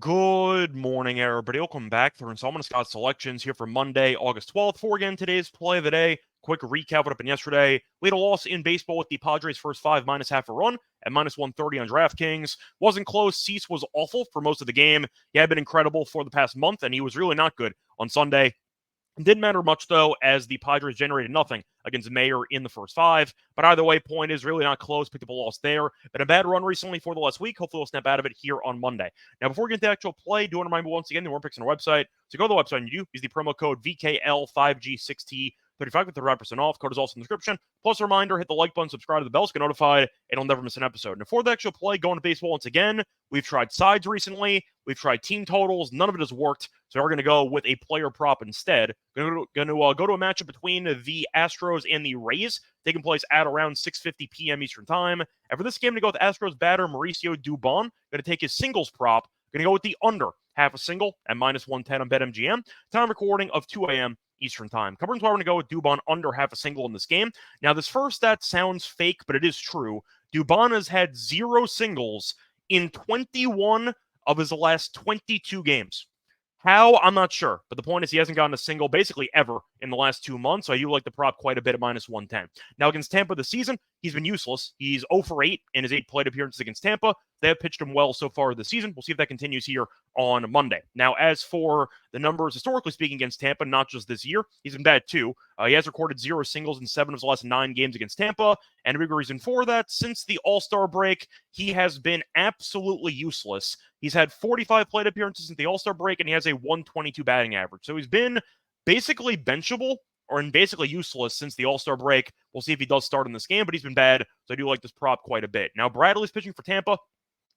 Good morning, everybody. Welcome back to installment of Scott's Selections here for Monday, August 12th. For again, today's play of the day. Quick recap of what happened yesterday. We had a loss in baseball with the Padres' first five minus half a run at minus 130 on DraftKings. Wasn't close. Cease was awful for most of the game. He had been incredible for the past month, and he was really not good on Sunday. It didn't matter much, though, as the Padres generated nothing against Mayer in the first five. But either way, point is really not close. Picked up a loss there. Been a bad run recently for the last week. Hopefully, we'll snap out of it here on Monday. Now, before we get into the actual play, do want to remind you once again, the warm picks on our website. So go to the website and you use the promo code VKL5G6T35 with the 5% off. Code is also in the description. Plus, a reminder, hit the like button, subscribe to the bell so you get notified, and you'll never miss an episode. And for the actual play, going to baseball once again, we've tried sides recently. We've tried team totals. None of it has worked. So we're going to go with a player prop instead. Going to go to a matchup between the Astros and the Rays, taking place at around 6:50 p.m. Eastern Time. And for this game, to go with Astros batter Mauricio Dubon. Going to take his singles prop. Going to go with the under half a single at minus 110 on BetMGM. Time recording of 2 a.m. Eastern Time. Covering why we're going to go with Dubon under half a single in this game. Now, this first stat sounds fake, but it is true. Dubon has had 0 singles in 21 of his last 22 games. How? I'm not sure. But the point is he hasn't gotten a single basically ever in the last 2 months. So I do like the prop quite a bit at minus 110. Now against Tampa this season, he's been useless. He's 0 for 8 in his 8 plate appearances against Tampa. They have pitched him well so far this season. We'll see if that continues here on Monday. Now, as for the numbers, historically speaking, against Tampa, not just this year, he's been bad too. He has recorded 0 singles in 7 of his last 9 games against Tampa. And a big reason for that, since the All-Star break, he has been absolutely useless. He's had 45 plate appearances since the All-Star break, and he has a 122 batting average. So he's been basically benchable or basically useless since the All-Star break. We'll see if he does start in this game, but he's been bad, so I do like this prop quite a bit. Now, Bradley's pitching for Tampa,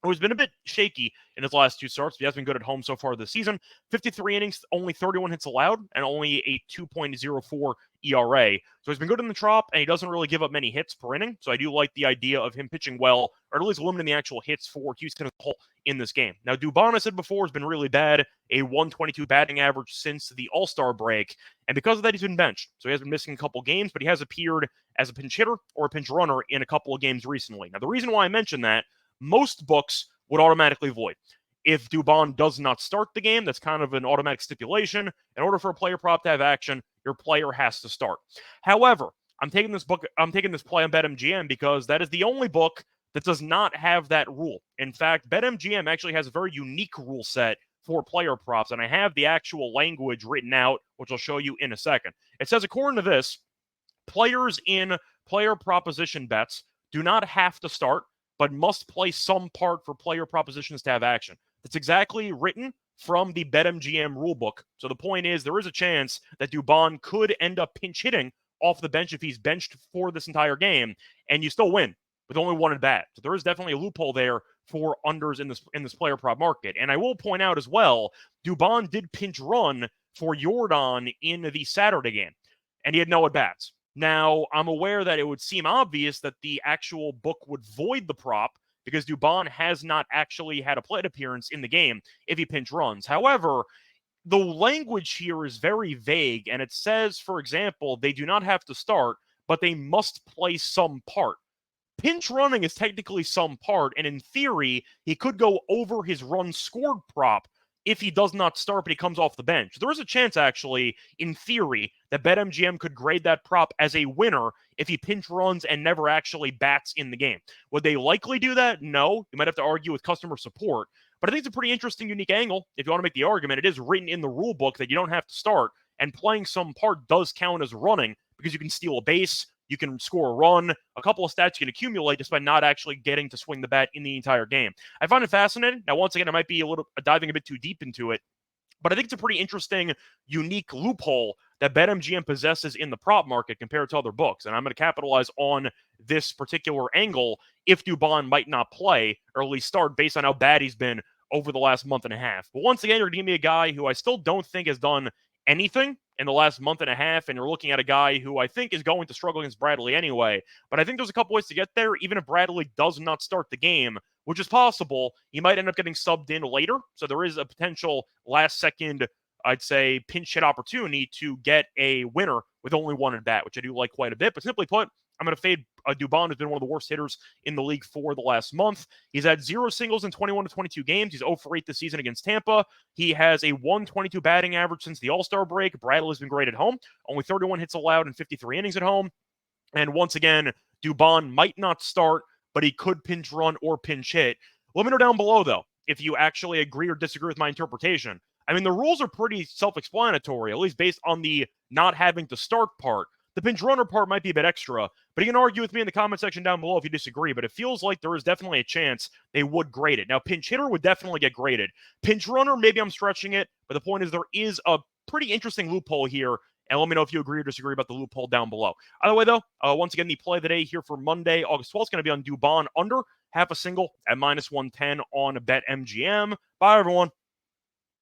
who's been a bit shaky in his last 2 starts. He has been good at home so far this season. 53 innings, only 31 hits allowed, and only a 2.04 ERA. So he's been good in the Trop, and he doesn't really give up many hits per inning. So I do like the idea of him pitching well, or at least limiting the actual hits for Houston as a whole in this game. Now, Dubon, I said before, has been really bad, a 122 batting average since the All-Star break. And because of that, he's been benched. So he has been missing a couple games, but he has appeared as a pinch hitter or a pinch runner in a couple of games recently. Now, the reason why I mention that, most books would automatically void. If Dubon does not start the game, that's kind of an automatic stipulation. In order for a player prop to have action, your player has to start. However, I'm taking this play on BetMGM because that is the only book that does not have that rule. In fact, BetMGM actually has a very unique rule set for player props, and I have the actual language written out, which I'll show you in a second. It says, according to this, players in player proposition bets do not have to start, but must play some part for player propositions to have action. That's exactly written from the BetMGM rulebook. So the point is, there is a chance that Dubon could end up pinch hitting off the bench if he's benched for this entire game, and you still win with only 1 at bat. So there is definitely a loophole there for unders in this player prop market. And I will point out as well, Dubon did pinch run for Jordan in the Saturday game, and he had no at bats. Now, I'm aware that it would seem obvious that the actual book would void the prop because Dubon has not actually had a plate appearance in the game if he pinch runs. However, the language here is very vague, and it says, for example, they do not have to start, but they must play some part. Pinch running is technically some part, and in theory, he could go over his run scored prop if he does not start, but he comes off the bench. There is a chance, actually, in theory, that BetMGM could grade that prop as a winner if he pinch runs and never actually bats in the game. Would they likely do that? No. You might have to argue with customer support. But I think it's a pretty interesting, unique angle. If you want to make the argument, it is written in the rule book that you don't have to start, and playing some part does count as running because you can steal a base, you can score a run, a couple of stats you can accumulate just by not actually getting to swing the bat in the entire game. I find it fascinating. Now, once again, I might be diving a bit too deep into it, but I think it's a pretty interesting, unique loophole that BetMGM possesses in the prop market compared to other books. And I'm going to capitalize on this particular angle if Dubon might not play or at least start based on how bad he's been over the last month and a half. But once again, you're going to give me a guy who I still don't think has done anything in the last month and a half, and you're looking at a guy who I think is going to struggle against Bradley anyway. But I think there's a couple ways to get there, even if Bradley does not start the game, which is possible. He might end up getting subbed in later, so there is a potential last-second, I'd say, pinch hit opportunity to get a winner with only 1 at bat, which I do like quite a bit. But simply put, I'm going to fade Dubon, who's been one of the worst hitters in the league for the last month. He's had 0 singles in 21 to 22 games. He's 0 for 8 this season against Tampa. He has a 122 batting average since the All-Star break. Bradley's been great at home. Only 31 hits allowed in 53 innings at home. And once again, Dubon might not start, but he could pinch run or pinch hit. Let me know down below, though, if you actually agree or disagree with my interpretation. I mean, the rules are pretty self-explanatory, at least based on the not having to start part. The pinch runner part might be a bit extra, but you can argue with me in the comment section down below if you disagree, but it feels like there is definitely a chance they would grade it. Now, pinch hitter would definitely get graded. Pinch runner, maybe I'm stretching it, but the point is there is a pretty interesting loophole here, and let me know if you agree or disagree about the loophole down below. Either way, though, once again, the play of the day here for Monday, August 12th, is going to be on Dubon under half a single at -110 on BetMGM. Bye, everyone.